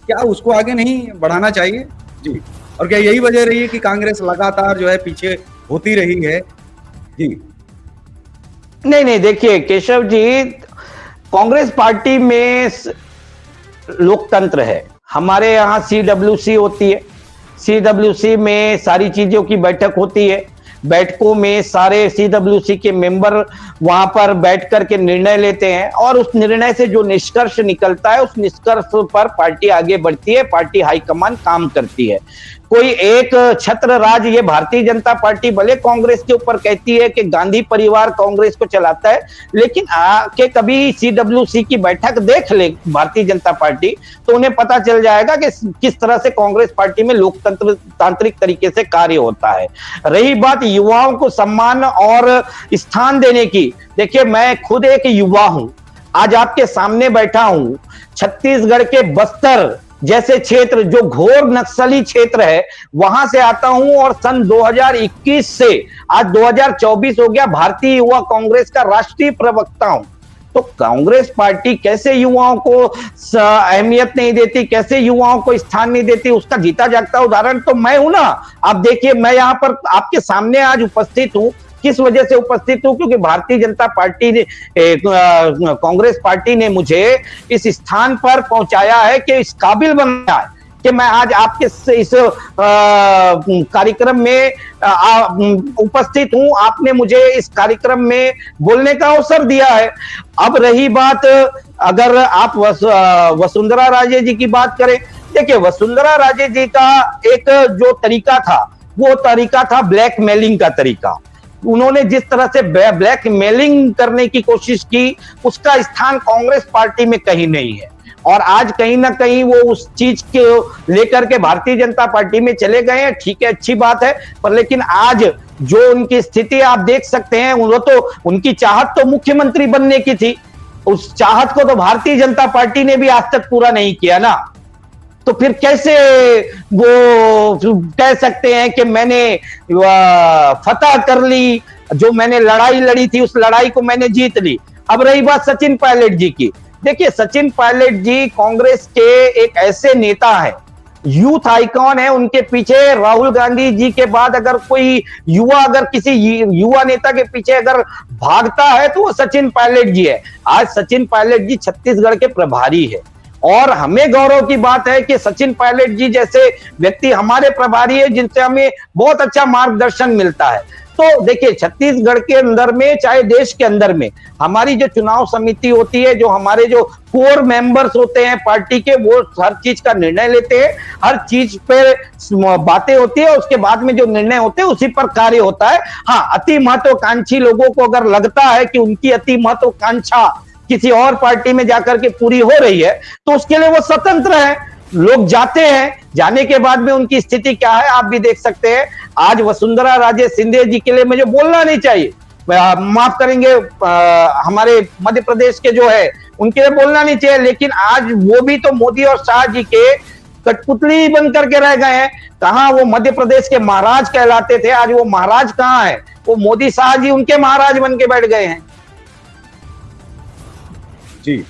क्या उसको आगे नहीं बढ़ाना चाहिए? जी, और क्या यही वजह रही है कि कांग्रेस लगातार जो है पीछे होती रही है? जी नहीं, देखिए केशव जी, कांग्रेस पार्टी में लोकतंत्र है। हमारे यहाँ CWC होती है, CWC में सारी चीजों की बैठक होती है। बैठकों में सारे CWC के मेंबर वहां पर बैठ करके निर्णय लेते हैं और उस निर्णय से जो निष्कर्ष निकलता है, उस निष्कर्ष पर पार्टी आगे बढ़ती है, पार्टी हाईकमान काम करती है। कोई एक छत्र राज ये भारतीय जनता पार्टी भले कांग्रेस के ऊपर कहती है कि गांधी परिवार कांग्रेस को चलाता है, लेकिन आके कभी CWC की बैठक देख ले भारतीय जनता पार्टी तो उन्हें पता चल जाएगा कि किस तरह से कांग्रेस पार्टी में लोकतंत्र तांत्रिक तरीके से कार्य होता है। रही बात युवाओं को सम्मान और स्थान देने की, देखिए मैं खुद एक युवा हूं, आज आपके सामने बैठा हूं। छत्तीसगढ़ के बस्तर जैसे क्षेत्र जो घोर नक्सली क्षेत्र है, वहां से आता हूं और सन 2021 से आज 2024 हो गया, भारतीय युवा कांग्रेस का राष्ट्रीय प्रवक्ता हूं। तो कांग्रेस पार्टी कैसे युवाओं को अहमियत नहीं देती, कैसे युवाओं को स्थान नहीं देती, उसका जीता जागता उदाहरण तो मैं हूं ना। आप देखिए, मैं यहां पर आपके सामने आज उपस्थित हूं। किस वजह से उपस्थित हूं? क्योंकि भारतीय जनता पार्टी ने, कांग्रेस पार्टी ने मुझे इस स्थान पर पहुंचाया है कि इस काबिल बनाया है कि मैं आज आपके इस कार्यक्रम में उपस्थित हूं। आपने मुझे इस कार्यक्रम में बोलने का अवसर दिया है। अब रही बात, अगर आप वसुंधरा राजे जी की बात करें, देखिए वसुंधरा राजे जी का एक जो तरीका था, वो तरीका था ब्लैकमेलिंग का तरीका। उन्होंने जिस तरह से ब्लैकमेलिंग करने की कोशिश की, उसका स्थान कांग्रेस पार्टी में कहीं नहीं है। और आज कहीं ना कहीं वो उस चीज को लेकर के भारतीय जनता पार्टी में चले गए हैं। ठीक है, अच्छी बात है, पर लेकिन आज जो उनकी स्थिति आप देख सकते हैं, वो तो उनकी चाहत तो मुख्यमंत्री बनने की थी, उस चाहत को तो भारतीय जनता पार्टी ने भी आज तक पूरा नहीं किया ना। तो फिर कैसे वो कह सकते हैं कि मैंने फतह कर ली, जो मैंने लड़ाई लड़ी थी उस लड़ाई को मैंने जीत ली। अब रही बात सचिन पायलट जी की, देखिए, सचिन पायलट जी कांग्रेस के एक ऐसे नेता है, यूथ आइकॉन है। उनके पीछे राहुल गांधी जी के बाद अगर कोई युवा, अगर किसी युवा नेता के पीछे अगर भागता है तो वो सचिन पायलट जी है। आज सचिन पायलट जी छत्तीसगढ़ के प्रभारी है और हमें गौरव की बात है कि सचिन पायलट जी जैसे व्यक्ति हमारे प्रभारी है, जिनसे हमें बहुत अच्छा मार्गदर्शन मिलता है। तो देखिए, छत्तीसगढ़ के अंदर में, चाहे देश के अंदर में, हमारी जो चुनाव समिति होती है, जो हमारे जो कोर मेंबर्स होते हैं पार्टी के, वो हर चीज का निर्णय लेते हैं, हर चीज पे बातें होती है, उसके बाद में जो निर्णय होते हैं उसी पर कार्य होता है। हाँ, अति महत्वाकांक्षी लोगों को अगर लगता है कि उनकी अति महत्वाकांक्षा किसी और पार्टी में जाकर के पूरी हो रही है, तो उसके लिए वो स्वतंत्र है। लोग जाते हैं, जाने के बाद में उनकी स्थिति क्या है आप भी देख सकते हैं। आज वसुंधरा राजे सिंधिया जी के लिए मुझे बोलना नहीं चाहिए, माफ करेंगे, हमारे मध्य प्रदेश के जो है उनके लिए बोलना नहीं चाहिए, लेकिन आज वो भी तो मोदी और शाह जी के कठपुतली बन करके रह गए हैं। कहां वो मध्य प्रदेश के महाराज कहलाते थे, आज वो महाराज कहां है? वो मोदी शाह जी उनके महाराज बन के बैठ गए हैं। जी,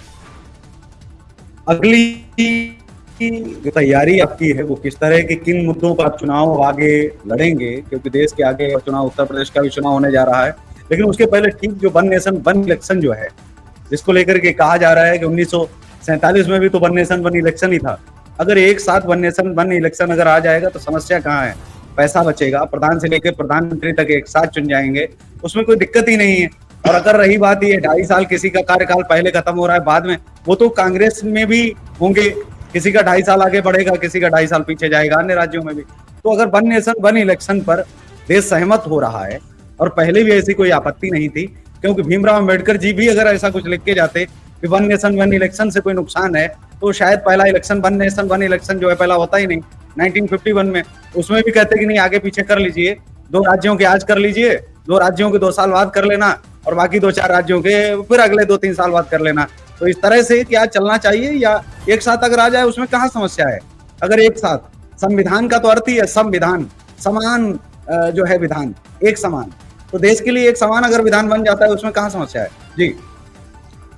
अगली जो तैयारी आपकी है वो किस तरह के, किन मुद्दों पर आप चुनाव आगे लड़ेंगे? क्योंकि देश के आगे चुनाव, उत्तर प्रदेश का भी चुनाव होने जा रहा है, लेकिन उसके पहले ठीक जो वन नेशन वन इलेक्शन जो है, जिसको लेकर के कहा जा रहा है कि 1947 में भी तो वन नेशन वन इलेक्शन ही था। अगर एक साथ वन नेशन वन इलेक्शन अगर आ जाएगा तो समस्या कहाँ है? पैसा बचेगा, प्रधान से लेकर प्रधानमंत्री तक एक साथ चुन जाएंगे, उसमें कोई दिक्कत ही नहीं है। और अगर रही बात ये 2.5 साल किसी का कार्यकाल पहले खत्म हो रहा है बाद में, वो तो कांग्रेस में भी होंगे, किसी का 2.5 साल आगे बढ़ेगा, किसी का 2.5 साल पीछे जाएगा, अन्य राज्यों में भी। तो अगर वन नेशन वन इलेक्शन पर देश सहमत हो रहा है, और पहले भी ऐसी कोई आपत्ति नहीं थी, क्योंकि भीमराव अंबेडकर जी भी अगर ऐसा कुछ लिख के जाते कि वन नेशन वन इलेक्शन से कोई नुकसान है, तो शायद पहला election one nation one election जो है पहला होता ही नहीं 1951 में। उसमें भी कहते कि नहीं, आगे पीछे कर लीजिए, 2 राज्यों के आज कर लीजिए, 2 राज्यों के 2 साल बाद कर लेना, और बाकी 2-4 राज्यों के फिर अगले 2-3 साल बाद कर लेना। तो इस तरह से क्या चलना चाहिए, या एक साथ अगर आ जाए उसमें कहाँ समस्या है? अगर एक साथ, संविधान का तो अर्थ ही है संविधान, समान जो है विधान, एक समान, तो देश के लिए एक समान अगर विधान बन जाता है उसमें कहाँ समस्या है? जी,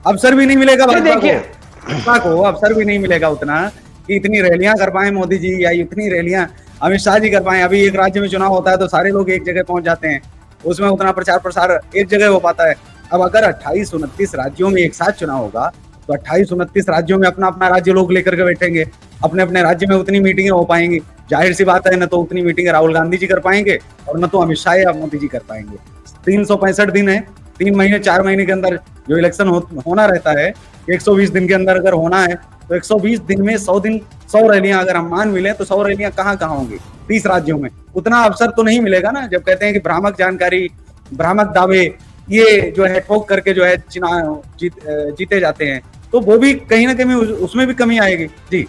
अवसर भी नहीं मिलेगा भाजपा को, अवसर भी नहीं मिलेगा उतना कि इतनी रैलियां कर पाए मोदी जी, या इतनी रैलियां अमित शाह जी कर पाए। अभी एक राज्य में चुनाव होता है तो सारे लोग एक जगह पहुंच जाते हैं, उसमें उतना प्रचार प्रसार एक जगह हो पाता है। अब अगर 28-29 राज्यों में एक साथ चुनाव होगा तो 28-29 राज्यों में अपना अपना राज्य लोग लेकर के बैठेंगे, अपने अपने राज्य में उतनी मीटिंगें हो पाएंगी। जाहिर सी बात है, न तो उतनी मीटिंगें राहुल गांधी जी कर पाएंगे और न तो अमित शाह या मोदी जी कर पाएंगे। 365 दिन है, 3 महीने 4 महीने के अंदर जो इलेक्शन होना रहता है, 120 दिन के अंदर अगर होना है तो 120 दिन में 100 दिन 100 रैलियां अगर हम मान मिले तो 100 रैलियां कहाँ कहाँ होंगी? 30 राज्यों में। उतना अवसर तो नहीं मिलेगा ना। जब कहते हैं कि भ्रामक जानकारी, भ्रामक दावे, ये जो है ठोक करके जो है चुनाव जीते जाते हैं, तो वो भी कहीं ना कहीं उसमें भी कमी आएगी। जी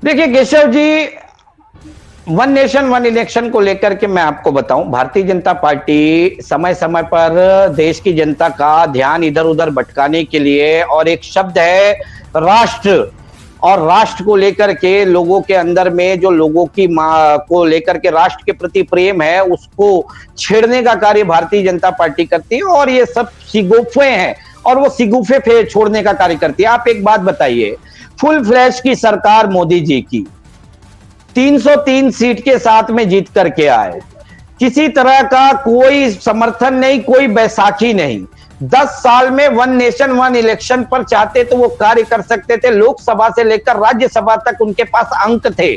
देखिए Keshav ji, one nation one election को लेकर के मैं आपको बताऊं, भारतीय जनता पार्टी समय समय पर देश की जनता का ध्यान इधर उधर भटकाने के लिए, और एक शब्द है राष्ट्र, और राष्ट्र को लेकर के लोगों के अंदर में जो लोगों की को लेकर के राष्ट्र के प्रति प्रेम है, उसको छेड़ने का कार्य भारतीय जनता पार्टी करती है। और ये सब सिगुफे हैं, और वो सिगुफे छोड़ने का कार्य करती है। आप एक बात बताइए, फुल फ्लैश की सरकार मोदी जी की 303 सीट के साथ में जीत करके आए, किसी तरह का कोई समर्थन नहीं, कोई बैसाखी नहीं। 10 साल में वन नेशन वन इलेक्शन पर चाहते तो वो कार्य कर सकते थे। लोकसभा से लेकर राज्यसभा तक उनके पास अंक थे।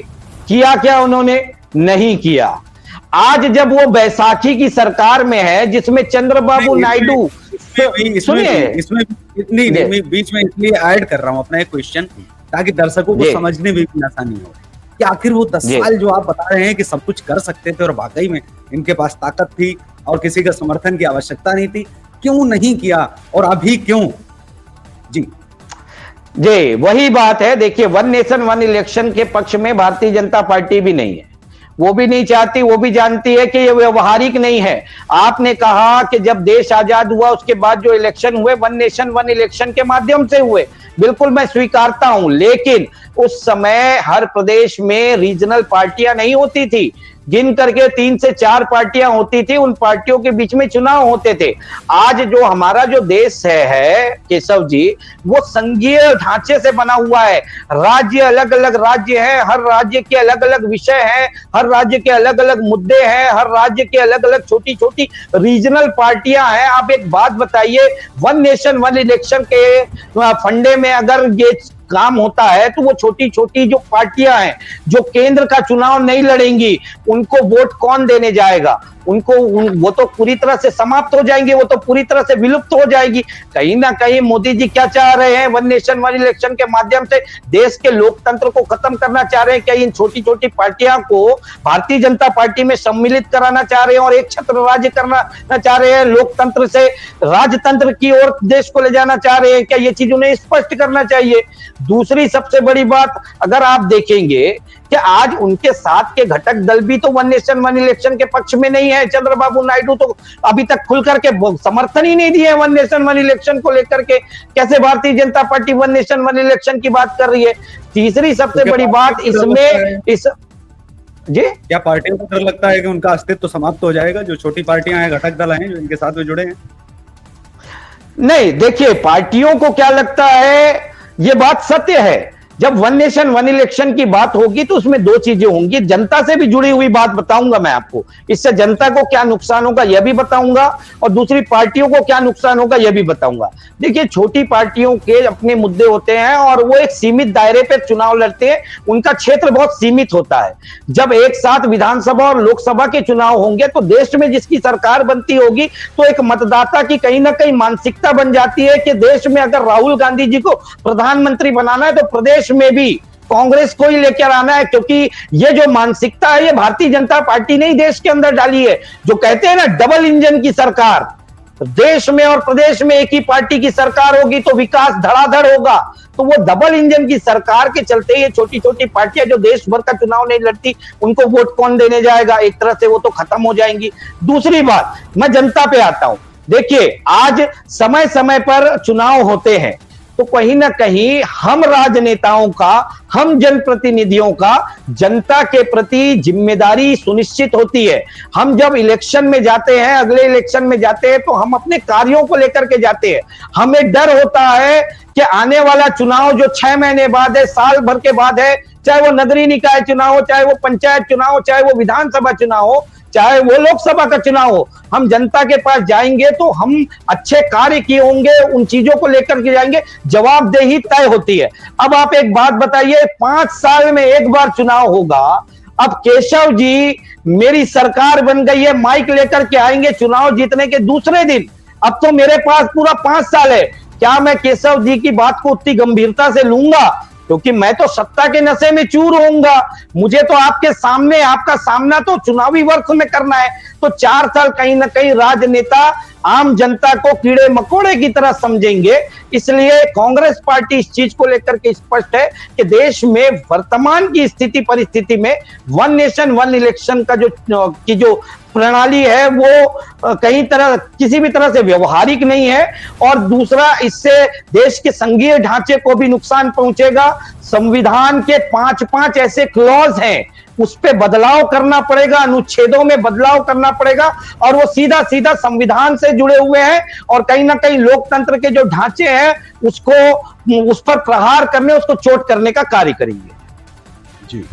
किया क्या उन्होंने? नहीं किया। आज जब वो बैसाखी की सरकार में है, जिसमें चंद्रबाबू नायडू, सुनिए, इसमें बीच में इसलिए ऐड कर रहा हूं अपना एक क्वेश्चन, ताकि दर्शकों को समझने में भी आसानी हो कि आखिर वो 10 साल जो आप बता रहे हैं कि सब कुछ कर सकते थे और वाकई में इनके पास ताकत थी और किसी का समर्थन की आवश्यकता नहीं थी, क्यों नहीं किया और अभी क्यों? जी वही बात है। देखिए, वन नेशन वन इलेक्शन के पक्ष में भारतीय जनता पार्टी भी नहीं है, वो भी नहीं चाहती, वो भी जानती है कि ये व्यवहारिक नहीं है। आपने कहा कि जब देश आजाद हुआ उसके बाद जो इलेक्शन हुए वन नेशन वन इलेक्शन के माध्यम से हुए, बिल्कुल मैं स्वीकारता हूं, लेकिन उस समय हर प्रदेश में रीजनल पार्टियां नहीं होती थी। गिन करके 3 से 4 पार्टियां होती थी, उन पार्टियों के बीच में चुनाव होते थे। आज जो हमारा जो देश है केशव जी, वो संघीय ढांचे से बना हुआ है। राज्य अलग अलग राज्य है, हर राज्य के अलग अलग विषय हैं, हर राज्य के अलग अलग मुद्दे हैं, हर राज्य के अलग अलग छोटी छोटी रीजनल पार्टियां हैं। आप एक बात बताइए, वन नेशन वन इलेक्शन के फंडे में अगर ये काम होता है तो वो छोटी छोटी जो पार्टियां हैं जो केंद्र का चुनाव नहीं लड़ेंगी, उनको वोट कौन देने जाएगा? वो तो पूरी तरह से समाप्त हो जाएंगे, वो तो पूरी तरह से विलुप्त हो जाएगी। कहीं ना कहीं मोदी जी क्या चाह रहे हैं? वन नेशन वन इलेक्शन के माध्यम से देश के लोकतंत्र को खत्म करना चाह रहे हैं क्या? इन छोटी छोटी पार्टियां को भारतीय जनता पार्टी में सम्मिलित कराना चाह रहे हैं और एक छत्र राज्य करना चाह रहे हैं, लोकतंत्र से राजतंत्र की ओर देश को ले जाना चाह रहे हैं क्या? ये चीज उन्हें स्पष्ट करना चाहिए। दूसरी सबसे बड़ी बात, अगर आप देखेंगे कि आज उनके साथ के घटक दल भी तो वन नेशन वन इलेक्शन के पक्ष में नहीं है। चंद्रबाबू नायडू तो अभी तक खुल करके समर्थन ही नहीं दिए वन नेशन वन इलेक्शन को लेकर के। कैसे Bharatiya Janata party one nation one election की बात कर रही है? तीसरी सबसे बड़ी बात इसमें जी, क्या पार्टियों को डर लगता है कि उनका अस्तित्व तो समाप्त हो जाएगा, जो छोटी पार्टियां हैं, घटक दल हैं, जो इनके साथ में जुड़े हैं? नहीं, देखिए, पार्टियों को क्या लगता है, ये बात सत्य है। जब वन नेशन वन इलेक्शन की बात होगी तो उसमें दो चीजें होंगी। जनता से भी जुड़ी हुई बात बताऊंगा मैं आपको, इससे जनता को क्या नुकसान होगा यह भी बताऊंगा, और दूसरी पार्टियों को क्या नुकसान होगा यह भी बताऊंगा। देखिए, छोटी पार्टियों के अपने मुद्दे होते हैं और वो एक सीमित दायरे पे चुनाव लड़ते हैं, उनका क्षेत्र बहुत सीमित होता है। जब एक साथ विधानसभा और लोकसभा के चुनाव होंगे तो देश में जिसकी सरकार बनती होगी तो एक मतदाता की कहीं ना कहीं मानसिकता बन जाती है कि देश में अगर राहुल गांधी जी को प्रधानमंत्री बनाना है तो प्रदेश में भी कांग्रेस को ही लेकर आना है, क्योंकि ये जो मानसिकता है ये भारतीय जनता पार्टी ने ही देश के अंदर डाली है। जो कहते हैं ना डबल इंजन की सरकार, देश में और प्रदेश में एक ही पार्टी की सरकार होगी तो विकास धड़ाधड़ होगा। तो वो डबल इंजन की सरकार के चलते ये छोटी छोटी पार्टियां जो देश भर का चुनाव नहीं लड़ती, उनको वोट कौन देने जाएगा? एक तरह से वो तो खत्म हो जाएंगी। दूसरी बात, मैं जनता पे आता हूं। देखिए, आज समय समय पर चुनाव होते हैं तो कहीं ना कहीं हम राजनेताओं का, हम जनप्रतिनिधियों का जनता के प्रति जिम्मेदारी सुनिश्चित होती है। हम जब इलेक्शन में जाते हैं, अगले इलेक्शन में जाते हैं, तो हम अपने कार्यों को लेकर के जाते हैं। हमें डर होता है कि आने वाला चुनाव जो 6 महीने बाद है, साल भर के बाद है, चाहे वो नगरीय निकाय चुनाव हो, चाहे वो पंचायत चुनाव हो, चाहे वो विधानसभा चुनाव हो, चाहे वो लोकसभा का चुनाव हो, हम जनता के पास जाएंगे तो हम अच्छे कार्य किए होंगे, उन चीजों को लेकर के जाएंगे, जवाबदेही तय होती है। अब आप एक बात बताइए, 5 साल में एक बार चुनाव होगा। अब केशव जी, मेरी सरकार बन गई है, माइक लेकर के आएंगे चुनाव जीतने के दूसरे दिन। अब तो मेरे पास पूरा 5 साल है। क्या मैं केशव जी की बात को उतनी गंभीरता से लूंगा? क्योंकि मैं तो सत्ता के नशे में चूर होऊंगा। मुझे तो आपके सामने, आपका सामना तो चुनावी वर्ष में करना है। तो 4 साल कहीं ना कहीं राजनेता आम जनता को कीड़े मकोड़े की तरह समझेंगे। इसलिए कांग्रेस पार्टी इस चीज को लेकर के स्पष्ट है कि देश में वर्तमान की स्थिति परिस्थिति में वन नेशन वन इलेक्शन का जो प्रणाली है वो कहीं तरह किसी भी तरह से व्यवहारिक नहीं है। और दूसरा, इससे देश के संघीय ढांचे को भी नुकसान पहुंचेगा। संविधान के 5 ऐसे क्लॉज हैं, उस पे बदलाव करना पड़ेगा, अनुच्छेदों में बदलाव करना पड़ेगा, और वो सीधा सीधा संविधान से जुड़े हुए हैं और कहीं ना कहीं लोकतंत्र के जो ढांचे हैं उसको, उस पर प्रहार करने, उसको चोट करने का कार्य करेंगे। जी,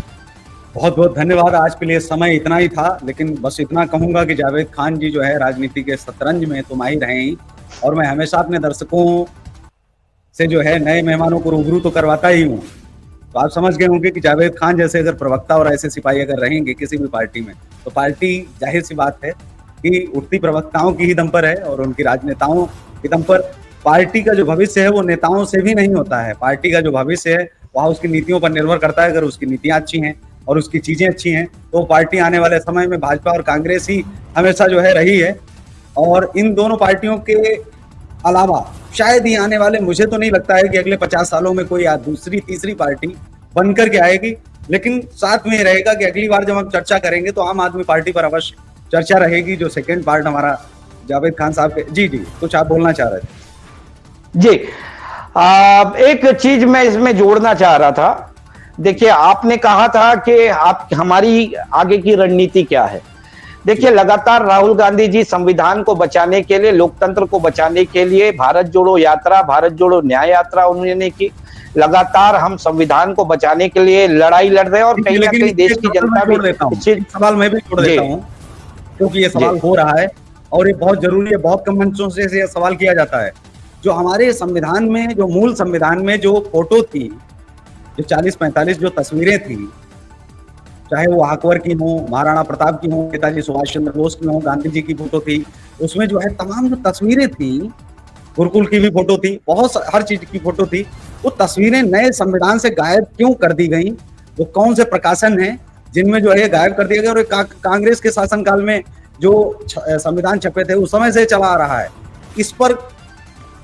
बहुत बहुत धन्यवाद। आज के लिए समय इतना ही था, लेकिन बस इतना कहूंगा कि जावेद खान जी जो है राजनीति के शतरंज में तो माहिर हैं ही, और मैं हमेशा अपने दर्शकों से जो है नए मेहमानों को रूबरू तो करवाता ही हूँ। तो आप समझ गए होंगे कि जावेद खान जैसे अगर प्रवक्ता और ऐसे सिपाही अगर रहेंगे किसी भी पार्टी में, तो पार्टी जाहिर सी बात है कि उठती प्रवक्ताओं की ही दम पर है और उनकी राजनेताओं की दम पर। पार्टी का जो भविष्य है वो नेताओं से भी नहीं होता है। पार्टी का जो भविष्य है वह उसकी नीतियों पर निर्भर करता है। अगर उसकी नीतियां अच्छी हैं और उसकी चीजें अच्छी हैं तो पार्टी आने वाले समय में भाजपा और कांग्रेस ही हमेशा जो है रही है। और इन दोनों पार्टियों के अलावा शायद ही आने वाले, मुझे तो नहीं लगता है कि अगले 50 सालों में कोई दूसरी तीसरी पार्टी बनकर के आएगी। लेकिन साथ में रहेगा कि अगली बार जब हम चर्चा करेंगे तो आम आदमी पार्टी पर अवश्य चर्चा रहेगी, जो सेकंड पार्ट हमारा जावेद खान साहब के। जी कुछ आप बोलना चाह रहे थे? जी, एक चीज मैं इसमें जोड़ना चाह रहा था। देखिए, आपने कहा था कि आप हमारी आगे की रणनीति क्या है। देखिए, लगातार राहुल गांधी जी संविधान को बचाने के लिए, लोकतंत्र को बचाने के लिए भारत जोड़ो यात्रा, भारत जोड़ो न्याय यात्रा उन्होंने की। लगातार हम संविधान को बचाने के लिए लड़ाई लड़ रहे हैं और कहीं ना लेकिन कहीं देश की जनता भी एक सवाल मैं भी छोड़ देता हूँ, क्योंकि ये सवाल हो रहा है और ये बहुत जरूरी है। बहुत कम मंचों से ये सवाल किया जाता है। जो हमारे संविधान में, जो मूल संविधान में जो फोटो थी, जो 40-45 जो तस्वीरें थी, चाहे वो अकबर की हो, महाराणा प्रताप की हो, नेताजी सुभाष चंद्र बोस की हो, गांधी जी की फोटो थी, उसमें जो है तमाम जो तस्वीरें थी, गुरुकुल की भी फोटो थी, बहुत हर चीज की फोटो थी, वो तस्वीरें नए संविधान से गायब क्यों कर दी गई? वो कौन से प्रकाशन हैं जिनमें जो है गायब कर दिया गया? और कांग्रेस के शासनकाल में जो संविधान छपे थे उस समय से चला आ रहा है। इस पर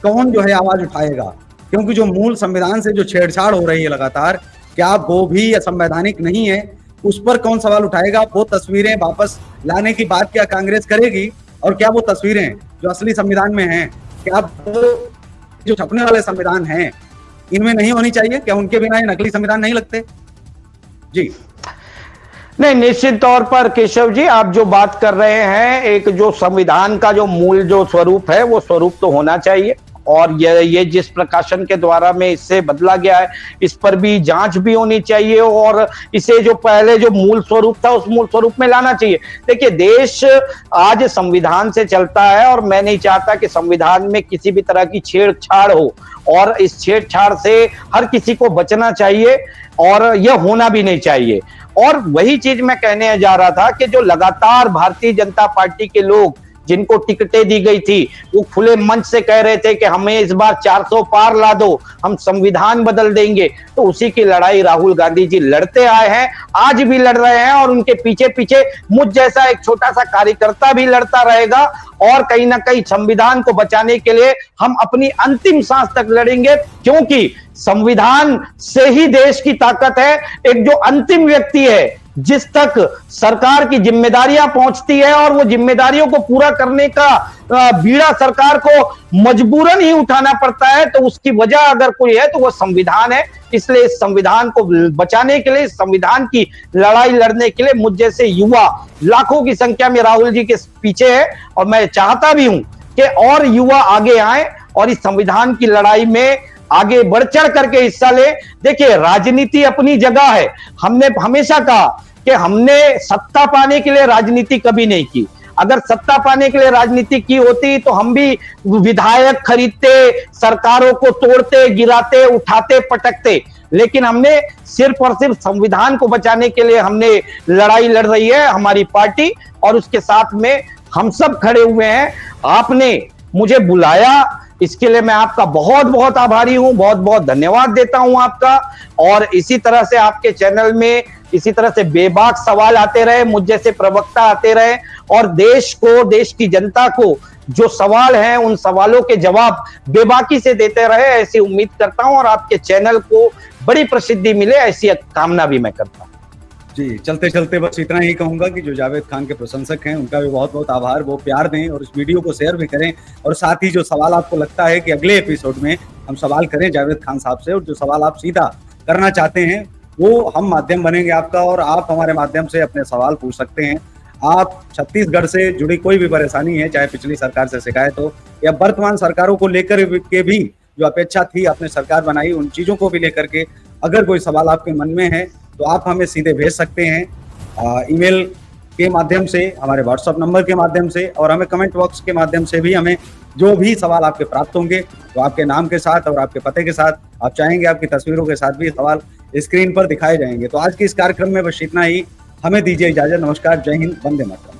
कौन जो है आवाज उठाएगा? क्योंकि जो मूल संविधान से जो छेड़छाड़ हो रही है लगातार, क्या वो भी असंवैधानिक नहीं है? उस पर कौन सवाल उठाएगा? वो तस्वीरें वापस लाने की बात क्या कांग्रेस करेगी? और क्या वो तस्वीरें जो असली संविधान में हैं, क्या वो जो छपने वाले संविधान हैं इनमें नहीं होनी चाहिए? क्या उनके बिना ये नकली संविधान नहीं लगते? जी नहीं, निश्चित तौर पर केशव जी, आप जो बात कर रहे हैं, एक जो संविधान का जो मूल जो स्वरूप है वो स्वरूप तो होना चाहिए। और ये जिस प्रकाशन के द्वारा में इससे बदला गया है, इस पर भी जांच भी होनी चाहिए और इसे जो पहले जो मूल स्वरूप था उस मूल स्वरूप में लाना चाहिए। देखिए, देश आज संविधान से चलता है और मैं नहीं चाहता कि संविधान में किसी भी तरह की छेड़छाड़ हो, और इस छेड़छाड़ से हर किसी को बचना चाहिए और यह होना भी नहीं चाहिए। और वही चीज मैं कहने जा रहा था कि जो लगातार भारतीय जनता पार्टी के लोग जिनको टिकटें दी गई थी, वो खुले मंच से कह रहे थे कि हमें इस बार 400 पार ला दो, हम संविधान बदल देंगे। तो उसी की लड़ाई राहुल गांधी जी लड़ते आए हैं, आज भी लड़ रहे हैं, और उनके पीछे पीछे मुझ जैसा एक छोटा सा कार्यकर्ता भी लड़ता रहेगा। और कहीं ना कहीं संविधान को बचाने के लिए हम अपनी अंतिम सांस तक लड़ेंगे, क्योंकि संविधान से ही देश की ताकत है। एक जो अंतिम व्यक्ति है जिस तक सरकार की जिम्मेदारियां पहुंचती है और वो जिम्मेदारियों को पूरा करने का बीड़ा सरकार को मजबूरन ही उठाना पड़ता है, तो उसकी वजह अगर कोई है तो वो संविधान है। इसलिए इस संविधान को बचाने के लिए, इस संविधान की लड़ाई लड़ने के लिए मुझ जैसे युवा लाखों की संख्या में राहुल जी के पीछे है, और मैं चाहता भी हूं कि और युवा आगे आए और इस संविधान की लड़ाई में आगे बढ़ चढ़ करके हिस्सा ले। देखिए, राजनीति अपनी जगह है। हमने हमेशा कहा कि हमने सत्ता पाने के लिए राजनीति कभी नहीं की। अगर सत्ता पाने के लिए राजनीति की होती तो हम भी विधायक खरीदते, सरकारों को तोड़ते, गिराते, उठाते, पटकते। लेकिन हमने सिर्फ और सिर्फ संविधान को बचाने के लिए हमने लड़ाई लड़ रही है हमारी पार्टी, और उसके साथ में हम सब खड़े हुए हैं। आपने मुझे बुलाया, इसके लिए मैं आपका बहुत बहुत आभारी हूं, बहुत बहुत धन्यवाद देता हूं आपका। और इसी तरह से आपके चैनल में इसी तरह से बेबाक सवाल आते रहे, मुझ जैसे प्रवक्ता आते रहे, और देश को, देश की जनता को जो सवाल हैं उन सवालों के जवाब बेबाकी से देते रहे, ऐसी उम्मीद करता हूं। और आपके चैनल को बड़ी प्रसिद्धि मिले, ऐसी कामना भी मैं करता हूं। जी, चलते चलते बस इतना ही कहूंगा कि जो जावेद खान के प्रशंसक हैं उनका भी बहुत बहुत आभार। वो प्यार दें और इस वीडियो को शेयर भी करें, और साथ ही जो सवाल आपको लगता है कि अगले एपिसोड में हम सवाल करें जावेद खान साहब से, और जो सवाल आप सीधा करना चाहते हैं वो हम माध्यम बनेंगे आपका, और आप हमारे माध्यम से अपने सवाल पूछ सकते हैं। आप छत्तीसगढ़ से जुड़ी कोई भी परेशानी है, चाहे पिछली सरकार से शिकायत हो या वर्तमान सरकारों को लेकर के भी जो अपेक्षा थी आपने सरकार बनाई, उन चीजों को भी लेकर के अगर कोई सवाल आपके मन में है तो आप हमें सीधे भेज सकते हैं ईमेल के माध्यम से, हमारे व्हाट्सएप नंबर के माध्यम से, और हमें कमेंट बॉक्स के माध्यम से भी हमें जो भी सवाल आपके प्राप्त होंगे तो आपके नाम के साथ और आपके पते के साथ, आप चाहेंगे आपकी तस्वीरों के साथ भी सवाल स्क्रीन पर दिखाए जाएंगे। तो आज के इस कार्यक्रम में बस इतना ही। हमें दीजिए इजाजत। नमस्कार, जय हिंद, वंदे मातरम।